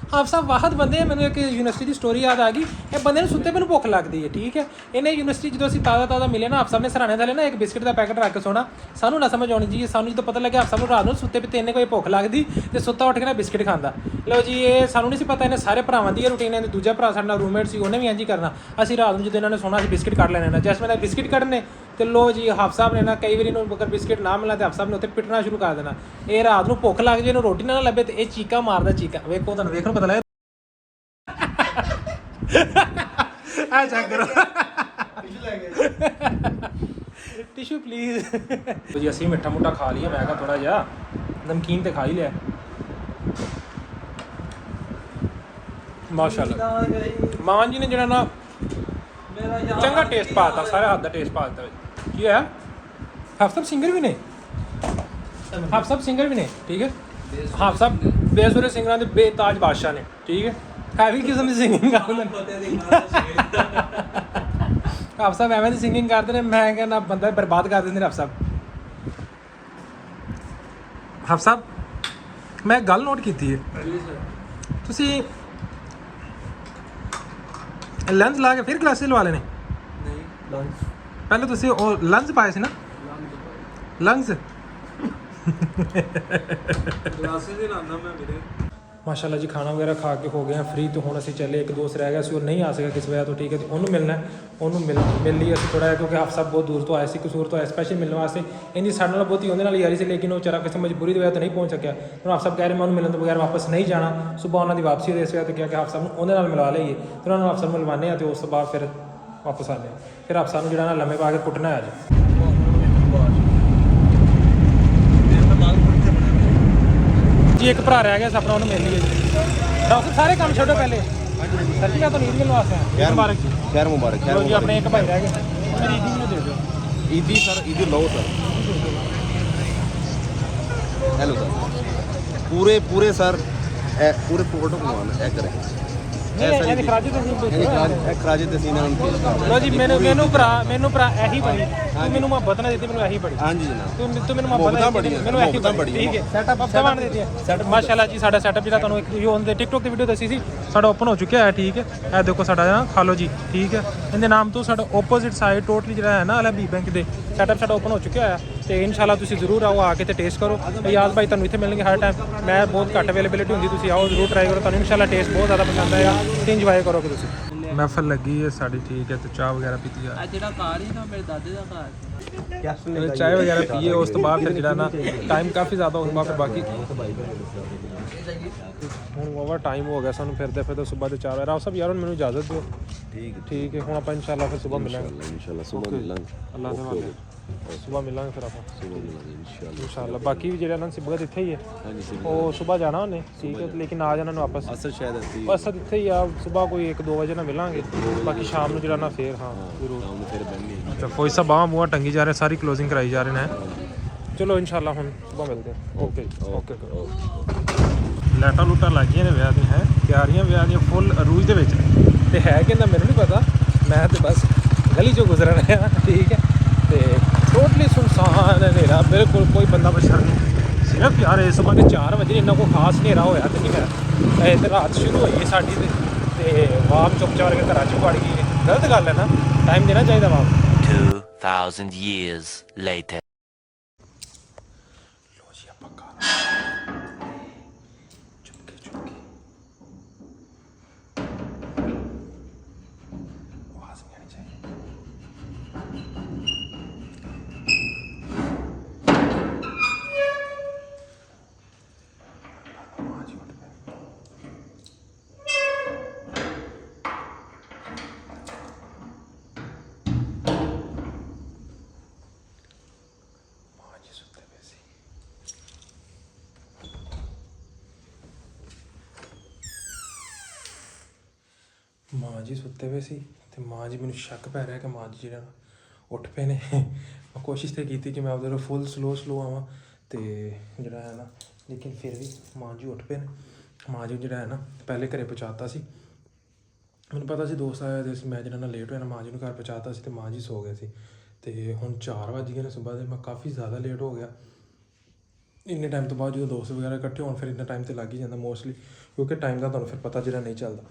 ਹਾਫਿਜ਼ ਸਾਹਿਬ ਵਾਹਦ ਬੰਦੇ ਮੈਨੂੰ ਇੱਕ ਯੂਨੀਵਰਸਿਟੀ ਦੀ ਸਟੋਰੀ ਯਾਦ ਆ ਗਈ ਇਹ ਬੰਦੇ ਨੂੰ ਸੁੱਤੇ ਮੈਨੂੰ ਭੁੱਖ ਲੱਗਦੀ ਹੈ ਠੀਕ ਹੈ ਇਹਨੇ ਯੂਨੀਵਰਸਿਟੀ ਜਦੋਂ ਅਸੀਂ ਤਾਜ਼ਾ ਮਿਲੇ ਨਾ ਹਾਫਿਜ਼ ਸਾਹਿਬ ਨੇ ਸਰਾਣੇ ਥੱਲੇ ਨਾ ਇੱਕ ਬਿਸਕਿਟ ਦਾ ਪੈਕਟ ਰੱਖ ਕੇ ਸੋਣਾ ਸਾਨੂੰ ਨਾ ਸਮਝ ਆਉਣੀ ਜੀ ਸਾਨੂੰ ਜਦੋਂ ਪਤਾ ਲੱਗਿਆ ਹਾਫਿਜ਼ ਸਾਹਿਬ ਨੂੰ ਰਾਤ ਨੂੰ ਸੁੱਤੇ ਪਏ 3 ਵਜੇ ਭੁੱਖ ਲੱਗਦੀ ਤੇ ਸੁੱਤਾ ਉੱਠ ਕੇ ਨਾ ਬਿਸਕਿਟ ਖਾਂਦਾ ਲਓ ਜੀ ਇਹ ਸਾਨੂੰ ਨਹੀਂ ਸੀ ਪਤਾ ਇਹਨੇ ਸਾਰੇ ਭਰਾਵਾਂ ਦੀ ਇਹ ਰੂਟੀਨ ਹੈ ਦੂਜਾ ਭਰਾ ਸਾਡਾ ਰੂਮਮੇਟ ਸੀ ਉਹਨੇ ਵੀ ਇੰਝ ਹੀ ਕਰਨਾ ਅਸੀਂ ਰਾਤ ਨੂੰ ਜਦੋਂ ਇਹਨਾਂ ਨੇ ਸੋਣਾ ਅਸੀਂ ਬਿਸਕਿਟ ਕੱਢ ਲੈਣੇ ਨਾ ਜੈਸ ਮੈਂ ਬਿਸਕਿਟ ਕੱਢਨੇ ਤੇ ਲੋ ਜੀ ਹਾਫਿਜ਼ ਸਾਹਿਬ ਨੇ ਨਾ ਕਈ ਵਾਰੀ ਨੂੰ ਅਗਰ ਬਿਸਕਿਟ ਨਾ ਮਿਲਣਾ ਤੇ ਹਾਫਿਜ਼ ਸਾਹਿਬ ਨੇ ਉੱਥੇ ਪਿੱਟਣਾ ਸ਼ੁਰੂ ਕਰ ਦੇਣਾ ਇਹ ਰਾਤ ਨੂੰ ਭੁੱਖ ਲੱਗ ਜੇ ਇਹਨੂੰ ਰੋਟੀ ਨਾ ਲੱਭੇ ਤੇ ਇਹ ਚੀਕਾ ਮਾਰਦਾ ਚੀਕਾ ਵੇਖੋ ਤੁਹਾਨੂੰ ਵੇਖਣ ਪਤਾ ਲੱਗੇ ਆ ਚੈੱਕ ਕਰੋ ਟਿਸ਼ੂ ਪਲੀਜ਼ ਜੀ ਅਸੀਂ ਮਿੱਠਾ ਮੁੱਠਾ ਖਾ ਲਈਏ ਮੈਂ ਕਿਹਾ ਥੋੜਾ ਜਿਹਾ ਨਮਕੀਨ ਤੇ ਖਾ ਹੀ ਲਿਆ ਮਾਸ਼ਾਅੱਲਾ ਮਾਨ ਜੀ ਨੇ ਜਿਹੜਾ ਨਾ ਮੇਰਾ ਚੰਗਾ ਟੇਸਟ ਪਾਤਾ ਸਾਰੇ ਹੱਥ ਦਾ ਟੇਸਟ ਪਾਤਾ ਕੀ ਹੋਇਆ ਹਾਫਿਜ਼ ਸਾਹਿਬ ਸਿੰਗਰ ਵੀ ਨੇ ਹਾਫਿਜ਼ ਸਾਹਿਬ ਸਿੰਗਰ ਵੀ ਨੇ ਠੀਕ ਹੈ ਹਾਫਿਜ਼ ਸਾਹਿਬ ਬੇਸੁਰੇ ਸਿੰਗਰਾਂ ਦੇ ਬੇਤਾਜ ਬਾਦਸ਼ਾਹ ਨੇ ਠੀਕ ਹੈ ਹੈਵੀ ਕਿਸਮ ਦੀ ਸਿੰਗਿੰਗ ਕਰਦੇ ਨੇ ਹਾਫਿਜ਼ ਸਾਹਿਬ ਐਵੇਂ ਦੀ ਸਿੰਗਿੰਗ ਕਰਦੇ ਨੇ ਮੈਂ ਕਹਿੰਦਾ ਬੰਦਾ ਬਰਬਾਦ ਕਰ ਦਿੰਦੇ ਨੇ ਹਾਫਿਜ਼ ਸਾਹਿਬ ਹਾਫਿਜ਼ ਸਾਹਿਬ ਮੈਂ ਗੱਲ ਨੋਟ ਕੀਤੀ ਹੈ ਤੁਸੀਂ ਲੈਂਸ ਲਾ ਕੇ ਫਿਰ ਗਲਾਸਿਸ ਲਵਾ ਲੈਣੇ ਨਹੀਂ ਪਹਿਲੇ ਤੁਸੀਂ ਉਹ ਲੰਗਸ ਪਾਏ ਸੀ ਨਾ ਲੰਗਸ ਗਲਾਸਿਸ ਹੀ ਲਾਉਂਦਾ ਮੈਂ ਵੀਰੇ। ਮਾਸ਼ਾਅੱਲਾ ਜੀ ਖਾਣਾ ਵਗੈਰਾ ਖਾ ਕੇ ਹੋ ਗਏ ਹਾਂ ਫ੍ਰੀ। ਤੋਂ ਹੁਣ ਅਸੀਂ ਚੱਲੇ, ਇੱਕ ਦੋਸਤ ਰਹਿ ਗਿਆ ਸੀ ਉਹ ਨਹੀਂ ਆ ਸਕਿਆ ਕਿਸ ਵਜ੍ਹਾ ਤੋਂ, ਠੀਕ ਹੈ, ਤੇ ਉਹਨੂੰ ਮਿਲਣਾ ਹੈ। ਉਹਨੂੰ ਮਿਲ ਲਈ ਅਸੀਂ ਥੋੜ੍ਹਾ ਜਿਹਾ, ਕਿਉਂਕਿ ਹਾਫ ਸਾਹਿਬ ਬਹੁਤ ਦੂਰ ਤੋਂ ਆਏ ਸੀ, ਕਸੂਰ ਤੋਂ ਆਏ ਸਪੈਸ਼ਲ ਮਿਲਣ ਵਾਸਤੇ। ਇਹਦੀ ਸਾਡੇ ਨਾਲ ਬਹੁਤੀ ਉਹਦੇ ਨਾਲ ਯਾਰੀ ਸੀ, ਲੇਕਿਨ ਉਹ ਵਿਚਾਰਾ ਕਿਸੇ ਮਜਬੂਰੀ ਦੀ ਵਜ੍ਹਾ ਤੋਂ ਨਹੀਂ ਪਹੁੰਚ ਸਕਿਆ। ਹੁਣ ਹਾਫ ਸਾਹਿਬ ਕਹਿ ਰਹੇ ਮੈਂ ਉਹਨੂੰ ਮਿਲਣ ਤੋਂ ਬਗੈਰ ਵਾਪਸ ਨਹੀਂ ਜਾਣਾ। ਸੁਬਾਹ ਉਹਨਾਂ ਦੀ ਵਾਪਸੀ ਹੋਈ, ਇਸ ਵਜ੍ਹਾ ਤੋਂ ਕਿਹਾ ਕਿ ਹਾਫ ਸਾਹਿਬ ਨੂੰ ਉਹਦੇ ਨਾਲ ਮਿਲਵਾ ਲਈਏ, ਤੇ ਉਹਨਾਂ ਨੂੰ ਹਾਫ ਸਾਹਿਬ ਨੂੰ ਮਿਲਵਾਉਂਦੇ ਹਾਂ, ਤੇ ਉਸ ਤੋਂ ਬਾਅਦ ਫਿਰ ਵਾਪਸ ਆਉਂਦੇ ਹਾਂ। ਫਿਰ ਹਾਫ ਸਾਹਿਬ ਨੂੰ ਜਿਹੜਾ ਨਾ ਲੰਮੇ ਪਾ ਕੇ ਕੁੱਟਣਾ ਹੈ ਅੱਜ। ਜੀ ਇੱਕ ਭਰਾ ਰਹਿ ਗਿਆ ਸੀ ਆਪਣਾ, ਉਹਨੂੰ ਮਿਲ ਲਈਏ ਜੀ। ਡਾਕਟਰ ਸਾਰੇ ਕੰਮ ਛੱਡੋ ਪਹਿਲੇ। ਸਰ ਜੀ ਮੈਂ ਤੁਹਾਨੂੰ ਈਦ ਮਿਲਣ ਵਾਸਤੇ ਆਇਆ। ਮੁਬਾਰਕ ਜੀ। खैर मुबारक खैर ਜੀ ਆਪਣੇ ਇੱਕ ਭਾਈ ਰਹਿ ਗਏ, ਮੇਰੀ ਈਦ ਮੈਨੂੰ ਦੇ ਦਿਓ। ईदी सर ईदी लो सर हेलो सर पूरे पूरे सर पूरे फोटो बनवाना है करें ਨਹੀਂ ਇਹ ਖਰਾਜੀ ਤੁਸੀਂ खराजे तसीना ਲੋ ਜੀ। ਮੈਨੂੰ ਭਰਾ ਇਹੀ ਬੜੀ, ਤੂੰ ਮੈਨੂੰ ਮੁਹੱਬਤ ਨਾ ਦਿੱਤੀ, ਮੈਨੂੰ ਇਹੀ ਬੜੀ। हाँ जी जनाब ਤੂੰ ਮੈਨੂੰ ਮੁਹੱਬਤ ਬੜੀ ਹੈ, ਮੈਨੂੰ ਇਹੀ ਮੁਹੱਬਤਾਂ ਬੜੀ, ਬੜੀ ਹੈ। ਠੀਕ ਹੈ। ਸੈਟਅਪ ਬਣ ਦਿੱਤੀ ਹੈ ਮਾਸ਼ਾਅੱਲਾ ਜੀ। ਸਾਡਾ ਸੈਟਅਪ ਜਿਹੜਾ ਤੁਹਾਨੂੰ ਇੱਕ ਉਹ ਦੇ ਟਿਕਟੋਕ ਤੇ ਵੀਡੀਓ ਦੱਸੀ ਸੀ, ਸਾਡਾ ਓਪਨ ਹੋ ਚੁੱਕਿਆ ਹੈ, ਠੀਕ ਹੈ। ਇਹ ਦੇਖੋ ਸਾਡਾ ਨਾ ਖਾਲੋ ਜੀ, ਠੀਕ ਹੈ। ਇਹਦੇ ਨਾਮ ਤੋਂ ਸਾਡਾ ਓਪੋਜ਼ਿਟ ਸਾਈਡ ਟੋਟਲੀ ਜਿਹੜਾ ਹੈ ਨਾ ਅਲਬੀ ਬੈਂਕ ਦੇ ਸੈਟਅਪ ਸਾਡਾ ਓਪਨ ਹੋ ਚੁੱਕਿਆ ਹੈ। ਤੇ ਇਨਸ਼ਾਅੱਲਾ ਤੁਸੀਂ ਜ਼ਰੂਰ ਆਓ, ਆ ਕੇ ਤੇ ਟੇਸਟ ਕਰੋ। ਯਾਦ ਭਾਈ ਤੁਹਾਨੂੰ ਇੱਥੇ ਮਿਲਣਗੇ ਹਰ ਟਾਈਮ। ਮੈਂ ਬਹੁਤ ਘੱਟ ਅਵੇਲੇਬਿਲਿਟੀ ਹੁੰਦੀ, ਤੁਸੀਂ ਆਓ ਜ਼ਰੂਰ ਟਰਾਈ ਕਰੋ, ਤੁਹਾਨੂੰ ਇਨਸ਼ਾਅੱਲਾ ਟੇਸਟ ਬਹੁਤ ਜ਼ਿਆਦਾ ਪਸੰਦ ਆਏਗਾ ਤੇ ਇੰਜੋਏ ਕਰੋਗੇ ਤੁਸੀਂ। ਮਹਿਫਲ ਲੱਗੀ ਹੈ ਸਾਡੀ, ਠੀਕ ਹੈ, ਤੇ ਚਾਹ ਵਗੈਰਾ ਪੀਤੀ ਆ। ਜਿਹੜਾ ਘਰ ਹੀ ਨਾ ਮੇਰੇ ਦਾਦੇ ਦਾ ਘਰ ਚਾਹ ਵਗੈਰਾ ਪੀਏ, ਉਸ ਤੋਂ ਬਾਅਦ ਫਿਰ ਜਿਹੜਾ ਨਾ ਟਾਈਮ ਕਾਫੀ ਜ਼ਿਆਦਾ ਉਸ ਤੋਂ ਬਾਅਦ ਫਿਰ ਬਾਕੀ ਹੁਣ ਓਵਰ ਟਾਈਮ ਹੋ ਗਿਆ ਸਾਨੂੰ ਫਿਰਦੇ ਸਵੇਰ ਦੇ 4 ਵਜੇ। ਰਾਓ ਸਾਹਿਬ ਯਾਰ ਹੁਣ ਮੈਨੂੰ ਇਜਾਜ਼ਤ ਦਿਓ। ਠੀਕ ਹੈ, ਹੁਣ ਆਪਾਂ ਇਨਸ਼ਾਅੱਲਾ ਫਿਰ ਸਵੇਰ ਮਿਲਾਂਗੇ। इंशाल्लाह सुबह मिलेंगे ਅੱਲਾਹ ਦੇ ਵਾਲੇ ਸਵੇਰ ਮਿਲਾਂਗੇ ਫਿਰ ਆਪਾਂ सुबह मिलेंगे इंशाल्लाह ਇਨਸ਼ਾਅੱਲਾ। ਬਾਕੀ ਵੀ ਜਿਹੜਾ ਨਾ ਸਿਬਗਤ ਇੱਥੇ ਹੀ ਹੈ, हाँ जी ਉਹ ਸਵੇਰ ਜਾਣਾ ਉਹਨੇ, ਠੀਕ ਹੈ, ਲੇਕਿਨ ਆ ਜਾਣਾ ਨੂੰ ਵਾਪਸ असर शायद ऐसी ਬਸ ਇੱਥੇ ਹੀ ਆ। ਸਵੇਰ ਕੋਈ 1-2 ਵਜੇ ਨਾਲ ਮਿਲਾਂਗੇ, ਬਾਕੀ ਸ਼ਾਮ ਨੂੰ ਜਿਹੜਾ ਨਾ ਫੇਰ ਹਾਂ ਜ਼ਰੂਰ। हम फिर बहने ਅੱਛਾ ਫੌਜ ਸਾਹਿਬ ਬਾਹਾਂ ਬੂਹਾਂ ਟੰਗੀ ਜਾ ਰਹੇ, ਸਾਰੀ ਕਲੋਜ਼ਿੰਗ ਕਰਾਈ ਜਾ ਰਹੇ ਨੇ। ਚਲੋ ਇਨਸ਼ਾਅੱਲਾ ਹੁਣ ਸਵੇਰ ਮਿਲਦੇ ਹਾਂ। ਓਕੇ ਲਾਈਟਾਂ ਲੂਟਾਂ ਲੱਗੀਆਂ ਨੇ ਵਿਆਹ ਦੀਆਂ, ਹੈ ਤਿਆਰੀਆਂ ਵਿਆਹ ਦੀਆਂ ਫੁੱਲ ਅਰੂਜ ਦੇ ਵਿੱਚ ਤੇ ਹੈ ਕਹਿੰਦਾ ਮੈਨੂੰ ਨਹੀਂ ਪਤਾ, ਮੈਂ ਤੇ ਬਸ ਗਲੀ 'ਚੋਂ ਗੁਜ਼ਰ ਰਿਹਾ, ਠੀਕ ਹੈ। ਤੇ ਟੋਟਲੀ ਸੁਨਸਾਨ ਹਨੇਰਾ, ਬਿਲਕੁਲ ਕੋਈ ਬੰਦਾ ਬਸ਼ਰ ਨਹੀਂ। ਸਿਰਫ ਯਾਰ ਇਸ ਸਵੇਰ ਦੇ 4 ਵਜੇ ਇੰਨਾ ਕੋਈ ਖਾਸ ਹਨੇਰਾ ਹੋਇਆ ਤੇ ਨਹੀਂ ਹੋਇਆ। ਇਹ ਤੇ ਰਾਤ ਸ਼ੁਰੂ ਹੋਈ ਹੈ ਸਾਡੀ ਤੇ ਵਾਮ ਚੁੱਪ ਚਾਪ ਕੇ ਘਰਾਂ 'ਚ ਵੜ ਗਈ ਹੈ। ਗਲਤ ਗੱਲ ਹੈ ਨਾ, ਟਾਈਮ ਦੇਣਾ ਚਾਹੀਦਾ ਵਾਮ। 2000 years later. ਲੋ ਜੀ ਆਪਾਂ ਘਰ ਚੁੱਪਕੇ ਆਵਾਜ਼ ਨਹੀਂ ਆਣੀ ਚਾਹੀਦੀ। ਆਵਾਜ਼ ਉੱਠ ਪਈ। ਮਾਂ ਜੀ ਸੁੱਤੇ ਪਏ ਸੀ ਤੇ ਮਾਂ ਜੀ ਮੈਨੂੰ ਸ਼ੱਕ ਪੈ ਰਿਹਾ ਕਿ ਮਾਂ ਜੀ ਜਿਹੜਾ ਉੱਠ ਪਏ ਨੇ। ਮੈਂ ਕੋਸ਼ਿਸ਼ ਤੇ ਕੀਤੀ ਕਿ ਮੈਂ ਆਪਦੇ ਨਾਲ ਫੁੱਲ ਸਲੋ ਆਵਾਂ ਤੇ ਜਿਹੜਾ ਹੈ ਨਾ, ਲੇਕਿਨ ਫਿਰ ਵੀ ਮਾਂ ਜੀ ਉੱਠ ਪਏ ਨੇ। ਮਾਂ ਜੀ ਜਿਹੜਾ ਹੈ ਨਾ ਪਹਿਲੇ ਘਰੇ ਪਹੁੰਚਾਤਾ ਸੀ, ਮੈਨੂੰ ਪਤਾ ਸੀ ਦੋਸਤ ਆਇਆ ਤੇ ਸੀ, ਮੈਂ ਜਿਹੜਾ ਨਾ ਲੇਟ ਹੋਇਆ ਨਾ ਮਾਂ ਜੀ ਨੂੰ ਘਰ ਪਹੁੰਚਾਤਾ ਸੀ ਤੇ ਮਾਂ ਜੀ ਸੋ ਗਏ ਸੀ। ਤੇ ਹੁਣ 4 ਵੱਜ ਗਏ ਨੇ ਸਵੇਰ ਦੇ, ਮੈਂ ਕਾਫੀ ਜ਼ਿਆਦਾ ਲੇਟ ਹੋ ਗਿਆ। ਇੰਨੇ ਟਾਈਮ ਤੋਂ ਬਾਅਦ ਜਦੋਂ ਦੋਸਤ ਵਗੈਰਾ ਇਕੱਠੇ ਹੋਣ ਫਿਰ ਇੰਨਾ ਟਾਈਮ ਤੇ ਲੱਗ ਹੀ ਜਾਂਦਾ ਮੋਸਟਲੀ, ਕਿਉਂਕਿ ਟਾਈਮ ਦਾ ਤੁਹਾਨੂੰ ਫਿਰ ਪਤਾ ਜਿਹੜਾ ਨਹੀਂ ਚੱਲਦਾ।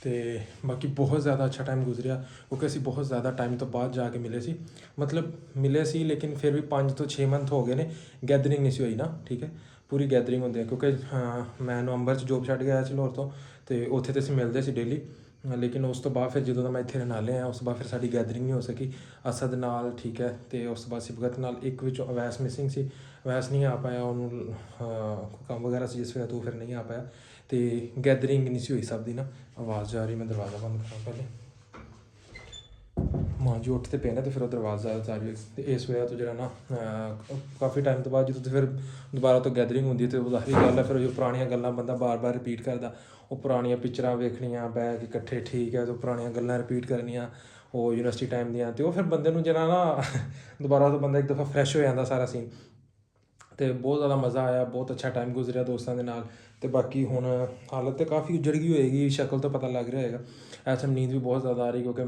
ਤੇ ਬਾਕੀ ਬਹੁਤ ਜ਼ਿਆਦਾ ਅੱਛਾ ਟਾਈਮ ਗੁਜ਼ਰਿਆ, ਕਿਉਂਕਿ ਅਸੀਂ ਬਹੁਤ ਜ਼ਿਆਦਾ ਟਾਈਮ ਤੋਂ ਬਾਅਦ ਜਾ ਕੇ ਮਿਲੇ ਸੀ। ਮਤਲਬ ਮਿਲੇ ਸੀ ਲੇਕਿਨ ਫਿਰ ਵੀ 5 ਤੋਂ 6 ਮੰਥ ਹੋ ਗਏ ਨੇ, ਗੈਦਰਿੰਗ ਨਹੀਂ ਸੀ ਹੋਈ ਨਾ, ਠੀਕ ਹੈ। ਪੂਰੀ ਗੈਦਰਿੰਗ ਹੁੰਦੀ ਹੈ ਕਿਉਂਕਿ ਮੈਂ ਨਵੰਬਰ 'ਚ ਜੋਬ ਛੱਡ ਗਿਆ ਸੀ ਲਾਹੌਰ ਤੋਂ, ਤੇ ਉੱਥੇ ਤੇ ਅਸੀਂ ਮਿਲਦੇ ਸੀ ਡੇਲੀ। ਲੇਕਿਨ ਉਸ ਤੋਂ ਬਾਅਦ ਫਿਰ ਜਦੋਂ ਦਾ ਮੈਂ ਇੱਥੇ ਰਨਾਲੇ ਆਇਆ ਉਸ ਤੋਂ ਬਾਅਦ ਫਿਰ ਸਾਡੀ ਗੈਦਰਿੰਗ ਨਹੀਂ ਹੋ ਸਕੀ ਅਸਦ ਨਾਲ, ਠੀਕ ਹੈ। ਤੇ ਉਸ ਤੋਂ ਬਾਅਦ ਸਿਬਗਤ ਨਾਲ, ਇੱਕ ਵਿੱਚੋਂ ਅਵੈਸ ਮਿਸਿੰਗ ਸੀ, ਅਵੈਸ ਨਹੀਂ ਆ ਪਾਇਆ, ਉਹਨੂੰ ਕੰਮ ਵਗੈਰਾ ਸੀ ਜਿਸ ਵਜ੍ਹਾ ਤੋਂ ਫਿਰ ਨਹੀਂ ਆ ਪਾਇਆ। ਤੇ ਗੈਦਰਿੰਗ ਨਹੀਂ ਸੀ ਹੋਈ ਸਭ ਦੀ ਨਾ। ਆਵਾਜ਼ ਜਾ ਰਹੀ, ਮੈਂ ਦਰਵਾਜ਼ਾ ਬੰਦ ਕਰਾਂ ਪਹਿਲੇ। ਮਾਂ ਜੀ ਉੱਠ ਤੇ ਪਏ ਨੇ ਤੇ ਫਿਰ ਉਹ ਦਰਵਾਜ਼ਾ ਜਾ ਰਹੀ ਤੇ ਇਸ ਵਜ੍ਹਾ ਤੋਂ ਜਿਹੜਾ ਨਾ ਕਾਫੀ ਟਾਈਮ ਤੋਂ ਬਾਅਦ ਜਦੋਂ ਫਿਰ ਦੁਬਾਰਾ ਤੋਂ ਗੈਦਰਿੰਗ ਹੁੰਦੀ ਤੇ ਉਹ ਜ਼ਾਹਰੀ ਗੱਲ ਹੈ ਫਿਰ ਜੋ ਪੁਰਾਣੀਆਂ ਗੱਲਾਂ ਬੰਦਾ ਬਾਰ-ਬਾਰ ਰਿਪੀਟ ਕਰਦਾ। ਉਹ ਪੁਰਾਣੀਆਂ ਪਿਕਚਰਾਂ ਵੇਖਣੀਆਂ ਬਹਿ ਕੇ ਇਕੱਠੇ, ਠੀਕ ਹੈ, ਤੇ ਪੁਰਾਣੀਆਂ ਗੱਲਾਂ ਰਿਪੀਟ ਕਰਨੀਆਂ ਉਹ ਯੂਨੀਵਰਸਿਟੀ ਟਾਈਮ ਦੀਆਂ, ਤੇ ਉਹ ਫਿਰ ਬੰਦੇ ਨੂੰ ਜਿਹੜਾ ਨਾ ਦੁਬਾਰਾ ਤੋਂ ਬੰਦਾ ਇੱਕ ਦਫਾ ਫਰੈਸ਼ ਹੋ ਜਾਂਦਾ ਸਾਰਾ ਸੀਨ। ਤੇ ਬਹੁਤ ਜ਼ਿਆਦਾ ਮਜ਼ਾ ਆਇਆ, ਬਹੁਤ ਅੱਛਾ ਟਾਈਮ ਗੁਜ਼ਰਿਆ ਦੋਸਤਾਂ ਦੇ ਨਾਲ। ਤੇ ਬਾਕੀ ਹੁਣ ਹਾਲਤ ਤਾਂ ਕਾਫੀ ਉਜੜ ਗਈ ਹੋਏਗੀ, ਸ਼ਕਲ ਤੋਂ ਪਤਾ ਲੱਗ ਰਿਹਾ ਹੋਏਗਾ। ਇਸ ਟਾਈਮ ਨੀਂਦ ਵੀ ਬਹੁਤ ਜ਼ਿਆਦਾ ਆ ਰਹੀ ਕਿਉਂਕਿ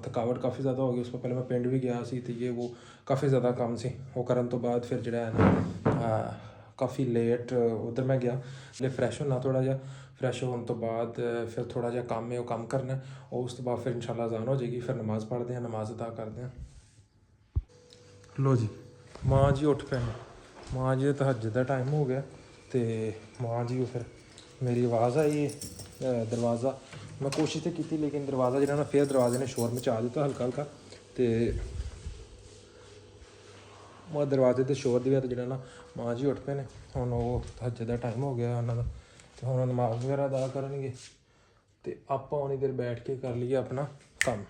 ਥਕਾਵਟ ਕਾਫੀ ਜ਼ਿਆਦਾ ਹੋ ਗਈ। ਉਸ ਤੋਂ ਪਹਿਲਾਂ ਮੈਂ ਪਿੰਡ ਵੀ ਗਿਆ ਸੀ ਤੇ ਉਹ ਕਾਫੀ ਜ਼ਿਆਦਾ ਕੰਮ ਸੀ, ਉਹ ਕਰਨ ਤੋਂ ਬਾਅਦ ਫਿਰ ਜਿਹੜਾ ਹੈ ਨਾ ਕਾਫੀ ਲੇਟ ਉੱਧਰ ਮੈਂ ਗਿਆ, ਜੇ ਫਰੈਸ਼ ਹੋਣਾ ਥੋੜ੍ਹਾ ਜਿਹਾ, ਫਰੈਸ਼ ਹੋਣ ਤੋਂ ਬਾਅਦ ਫਿਰ ਥੋੜਾ ਜਿਹਾ ਕੰਮ ਹੈ ਉਹ ਕੰਮ ਕਰਨਾ, ਉਸ ਤੋਂ ਬਾਅਦ ਫਿਰ ਇਨਸ਼ਾਅੱਲਾ ਅਜ਼ਾਨ ਹੋ ਜਾਏਗੀ, ਫਿਰ ਨਮਾਜ਼ ਪੜ੍ਹਦੇ ਹਾਂ, ਨਮਾਜ਼ ਅਦਾ ਕਰਦੇ ਹਾਂ। ਲੋ ਜੀ ਮਾਂ ਜੀ ਉੱਠ ਪਏ ਨੇ, ਮਾਂ ਜੀ ਦਾ ਤਹੱਜਦ ਦਾ ਟਾਈਮ ਹੋ ਗਿਆ ਤੇ ਮਾਂ ਜੀ ਫਿਰ ਮੇਰੀ ਆਵਾਜ਼ ਆਈ ਹੈ ਦਰਵਾਜ਼ਾ, ਮੈਂ ਕੋਸ਼ਿਸ਼ ਤਾਂ ਕੀਤੀ ਲੇਕਿਨ ਦਰਵਾਜ਼ਾ ਜਿਹੜਾ ਨਾ ਫਿਰ ਦਰਵਾਜ਼ੇ ਨੇ ਸ਼ੋਰ ਮਚਾ ਦਿੱਤਾ ਹਲਕਾ ਹਲਕਾ, ਤੇ ਉਹ ਦਰਵਾਜ਼ੇ ਦੇ ਸ਼ੋਰ ਦੀ ਵਜ੍ਹਾ ਤੋਂ ਜਿਹੜਾ ਨਾ ਮਾਂ ਜੀ ਉੱਠ ਪਏ ਨੇ। ਹੁਣ ਉਹ ਤਹੱਜਦ ਦਾ ਟਾਈਮ ਹੋ ਗਿਆ ਉਹਨਾਂ ਦਾ ਤੇ ਹੁਣ ਨਮਾਜ਼ ਵਗੈਰਾ ਅਦਾ ਕਰਨਗੇ ਤੇ ਆਪਾਂ ਉਨੀ ਦੇਰ ਬੈਠ ਕੇ ਕਰ ਲਈਏ ਆਪਣਾ ਕੰਮ,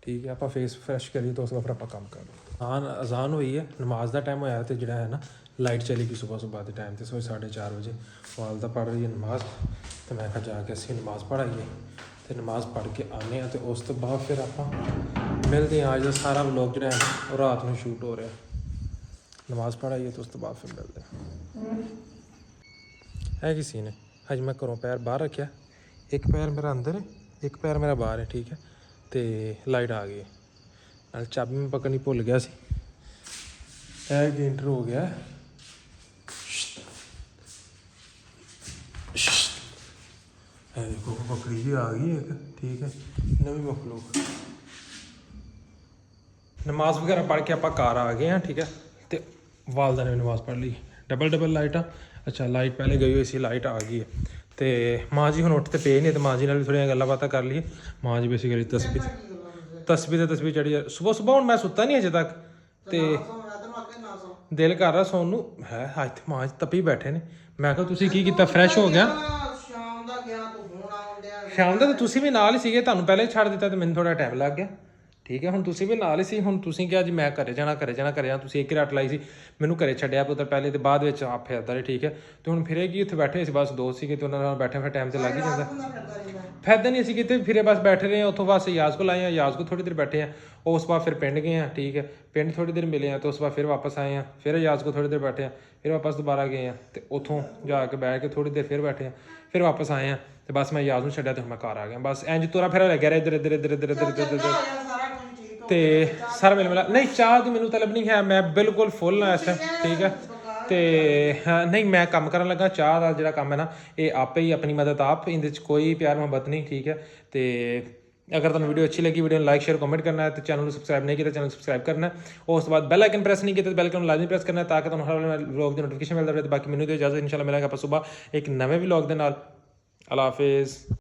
ਠੀਕ ਹੈ। ਆਪਾਂ ਫੇਸ ਫਰੈਸ਼ ਕਰੀਏ ਤਾਂ ਉਸ ਤੋਂ ਬਾਅਦ ਆਪਾਂ ਕੰਮ ਕਰ ਲਈਏ। ਅਜ਼ਾਨ ਹੋਈ ਹੈ, ਨਮਾਜ਼ ਦਾ ਟਾਈਮ ਹੋਇਆ ਤੇ ਜਿਹੜਾ ਹੈ ਨਾ ਲਾਈਟ ਚਲੀ ਗਈ ਸੁਬਾਹ ਦੇ ਟਾਈਮ ਤੇ 4:30 ਵਜੇ। ਵਾਲਦਾ ਪੜ੍ਹ ਰਹੀ ਹੈ ਨਮਾਜ਼ ਤੇ ਮੈਂ ਕਿਹਾ ਜਾ ਕੇ ਅਸੀਂ ਨਮਾਜ਼ ਪੜ੍ਹਾਈਏ ਤੇ ਨਮਾਜ਼ ਪੜ੍ਹ ਕੇ ਆਉਂਦੇ ਹਾਂ ਤੇ ਉਸ ਤੋਂ ਬਾਅਦ ਫਿਰ ਆਪਾਂ ਮਿਲਦੇ ਹਾਂ। ਅੱਜ ਦਾ ਸਾਰਾ ਵਲੌਗ ਜਿਹੜਾ ਹੈ ਉਹ ਰਾਤ ਨੂੰ ਸ਼ੂਟ ਹੋ ਰਿਹਾ, ਨਮਾਜ਼ ਪੜ੍ਹਾਈਏ ਤੇ ਉਸ ਤੋਂ ਬਾਅਦ ਫਿਰ ਮਿਲਦੇ ਹਾਂ। ਹੈ ਕੀ ਸੀਨ ਹੈ, ਅੱਜ ਮੈਂ ਘਰੋਂ ਪੈਰ ਬਾਹਰ ਰੱਖਿਆ, ਇੱਕ ਪੈਰ ਮੇਰਾ ਅੰਦਰ ਹੈ ਇੱਕ ਪੈਰ ਮੇਰਾ ਬਾਹਰ ਹੈ, ਠੀਕ ਹੈ। ਤੇ ਲਾਈਟ ਆ ਗਈ ਹੈ, ਨਾਲ ਚਾਬੀ ਮੈਂ ਪਕੜਨੀ ਭੁੱਲ ਗਿਆ ਸੀ। ਇਹ ਗੇਂਟਰ ਹੋ ਗਿਆ, ਇਹ ਦੇਖੋ ਬੱਕਰੀ ਵੀ ਆ ਗਈ ਇੱਕ, ਠੀਕ ਹੈ, ਨਵੀਂ ਮਖਲੂਕ। ਨਮਾਜ਼ ਵਗੈਰਾ ਪੜ੍ਹ ਕੇ ਆਪਾਂ ਘਰ ਆ ਗਏ ਹਾਂ, ਠੀਕ ਹੈ। ਤੇ ਵਾਲਦਾ ਨੇ ਨਮਾਜ਼ ਪੜ੍ਹ ਲਈ, ਡਬਲ ਲਾਈਟਾਂ। ਅੱਛਾ ਲਾਈਟ ਪਹਿਲੇ ਗਈ ਹੋਈ ਸੀ, ਲਾਈਟ ਆ ਗਈ ਹੈ ਤੇ ਮਾਂ ਜੀ ਹੁਣ ਉੱਠ ਤੇ ਪਏ ਨੇ ਤੇ ਮਾਂ ਜੀ ਨਾਲ ਵੀ ਥੋੜ੍ਹੀਆਂ ਗੱਲਾਂ ਬਾਤਾਂ ਕਰ ਲਈਏ। ਮਾਂ ਜੀ ਬੇਸਿਕਲੀ ਤਸਬੀਹ ਚੜੀ ਸੁਬਾਹ ਹੁਣ ਮੈਂ ਸੁੱਤਾ ਨਹੀਂ ਅਜੇ ਤੱਕ ਤੇ ਦਿਲ ਕਰ ਰਿਹਾ ਸੌਣ ਨੂੰ ਹੈ। ਅੱਜ ਤੇ ਮਾਂ ਜੀ ਤਪੀ ਬੈਠੇ ਨੇ। ਮੈਂ ਕਿਹਾ ਤੁਸੀਂ ਕੀ ਕੀਤਾ, ਫਰੈਸ਼ ਹੋ ਗਿਆ? ਸ਼ਾਮ ਦਾ ਤਾਂ ਤੁਸੀਂ ਵੀ ਨਾਲ ਹੀ ਸੀਗੇ, ਤੁਹਾਨੂੰ ਪਹਿਲੇ ਛੱਡ ਦਿੱਤਾ ਤੇ ਮੈਨੂੰ ਥੋੜਾ ਟਾਈਮ ਲੱਗ ਗਿਆ, ਠੀਕ ਹੈ। ਹੁਣ ਤੁਸੀਂ ਵੀ ਨਾਲ ਹੀ ਸੀ, ਹੁਣ ਤੁਸੀਂ ਕਿਹਾ ਜੀ ਮੈਂ ਘਰੇ ਜਾਣਾ ਤੁਸੀਂ ਇੱਕ ਰੱਟ ਲਾਈ ਸੀ, ਮੈਨੂੰ ਘਰੇ ਛੱਡਿਆ ਪੁੱਤਰ ਪਹਿਲੇ ਤੇ ਬਾਅਦ ਵਿੱਚ ਆਪ ਫਿਰਦਾ ਰਹੇ, ਠੀਕ ਹੈ। ਤੇ ਹੁਣ ਫਿਰੇ ਕੀ, ਉੱਥੇ ਬੈਠੇ ਸੀ ਬਸ ਦੋਸਤ ਸੀਗੇ ਤੇ ਉਹਨਾਂ ਨਾਲ ਬੈਠੇ ਫਿਰ ਟਾਈਮ ਤੇ ਲੱਗ ਹੀ ਜਾਂਦਾ। ਫਾਇਦਾ ਨਹੀਂ ਅਸੀਂ ਕਿਤੇ ਫਿਰੇ, ਬਸ ਬੈਠੇ ਰਹੇ। ਉੱਥੋਂ ਬਸ ਯਾਜ਼ ਕੋਲ ਆਏ ਹਾਂ, ਯਾਜ਼ ਕੋਲ ਥੋੜੀ ਦੇਰ ਬੈਠੇ ਹਾਂ, ਉਸ ਬਾਅਦ ਫਿਰ ਪਿੰਡ ਗਏ ਹਾਂ, ਠੀਕ ਹੈ। ਪਿੰਡ ਥੋੜੀ ਦੇਰ ਮਿਲੇ ਹਾਂ ਤੇ ਉਸ ਬਾਅਦ ਫਿਰ ਵਾਪਸ ਆਏ ਹਾਂ, ਫਿਰ ਯਾਜ਼ ਕੋਲ ਥੋੜੀ ਦੇਰ ਬੈਠੇ ਹਾਂ, ਫਿਰ ਵਾਪਸ ਦੁਬਾਰਾ ਗਏ ਹਾਂ ਤੇ ਉੱਥੋਂ ਜਾ ਕੇ ਬੈਠ ਕੇ ਥੋੜੀ ਦੇਰ ਫਿਰ ਬੈਠੇ ਹਾਂ, ਫਿਰ ਵਾਪਸ ਆਏ ਹਾਂ ਤੇ ਬਸ ਮੈਂ ਯਾਜ਼ ਨੂੰ ਛੱਡਿਆ ਤੇ ਹੁਣ ਮੈਂ ਘਰ ਆ ਗਿਆ। ਬਸ ਇੰਜ ਤੁਰਾ ਫਿਰਾ ਲੱਗਿਆ ਰਿਹਾ ਇੱਧਰ ਤੇ ਸਾਰਾ ਮਿਲਾ ਨਹੀਂ। ਚਾਹ ਦੀ ਮੈਨੂੰ ਤਲਬ ਨਹੀਂ ਹੈ, ਮੈਂ ਬਿਲਕੁਲ ਫੁੱਲ ਹਾਂ ਇਸ ਟਾਈਮ, ਠੀਕ ਹੈ। ਤੇ ਨਹੀਂ ਮੈਂ ਕੰਮ ਕਰਨ ਲੱਗਾ, ਚਾਹ ਦਾ ਜਿਹੜਾ ਕੰਮ ਹੈ ਨਾ ਇਹ ਆਪੇ ਹੀ ਆਪਣੀ ਮਦਦ ਆਪ, ਇਹਦੇ 'ਚ ਕੋਈ ਪਿਆਰ ਮੁਹੱਬਤ ਨਹੀਂ, ਠੀਕ ਹੈ। ਤੇ ਅਗਰ ਤੁਹਾਨੂੰ ਵੀਡੀਓ ਅੱਛੀ ਲੱਗੀ, ਵੀਡੀਓ ਨੂੰ ਲਾਈਕ ਸ਼ੇਅਰ ਕਮੈਂਟ ਕਰਨਾ ਹੈ ਤੇ ਚੈਨਲ ਨੂੰ ਸਬਸਕ੍ਰਾਈਬ ਨਹੀਂ ਕੀਤਾ, ਚੈਨਲ ਨੂੰ ਸਬਸਕ੍ਰਾਈਬ ਕਰਨਾ ਹੈ। ਉਸ ਤੋਂ ਬਾਅਦ ਬੈਲ ਆਈਕਨ ਪ੍ਰੈਸ ਨਹੀਂ ਕੀਤਾ ਤੇ ਬੈਲ ਆਈਕਨ ਨੂੰ ਲਾਜ਼ਮੀ ਪ੍ਰੈਸ ਕਰਨਾ ਤਾਂ ਕਿ ਤੁਹਾਨੂੰ ਹਰ ਵਲੌਗ ਦੀ ਨੋਟੀਫਿਕੇਸ਼ਨ ਮਿਲਦਾ ਰਹੇ। ਤੇ ਬਾਕੀ ਮੈਨੂੰ ਤੇ ਇਜਾਜ਼ਤ, ਇਨਸ਼ਾਅੱਲਾ ਮਿਲਾਂਗੇ ਆਪਾਂ ਸੁਬਾਹ ਇੱਕ ਨਵੇਂ ਵਲੌਗ ਦੇ ਨਾਲ। ਅੱਲਾ ਹਾਫਿਜ਼।